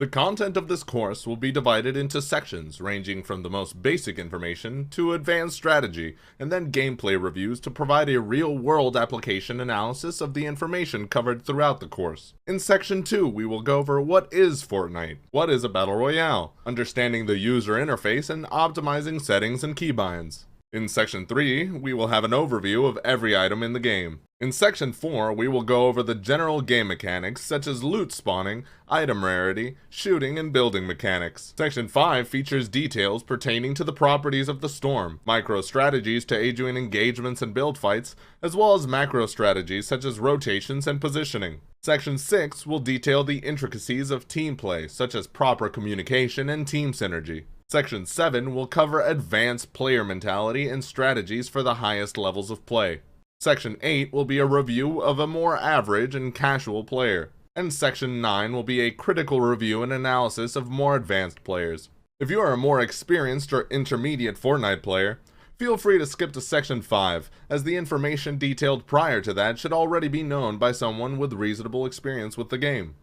The content of this course will be divided into sections ranging from the most basic information to advanced strategy, and then gameplay reviews to provide a real-world application analysis of the information covered throughout the course. In Section 2, we will go over what is Fortnite, what is a Battle Royale, understanding the user interface, and optimizing settings and keybinds. In Section 3, we will have an overview of every item in the game. In Section 4, we will go over the general game mechanics such as loot spawning, item rarity, shooting, and building mechanics. Section 5 features details pertaining to the properties of the storm, micro strategies to aid you in engagements and build fights, as well as macro strategies such as rotations and positioning. Section 6 will detail the intricacies of team play such as proper communication and team synergy. Section 7 will cover advanced player mentality and strategies for the highest levels of play. Section 8 will be a review of a more average and casual player. And Section 9 will be a critical review and analysis of more advanced players. If you are a more experienced or intermediate Fortnite player, feel free to skip to Section 5, as the information detailed prior to that should already be known by someone with reasonable experience with the game.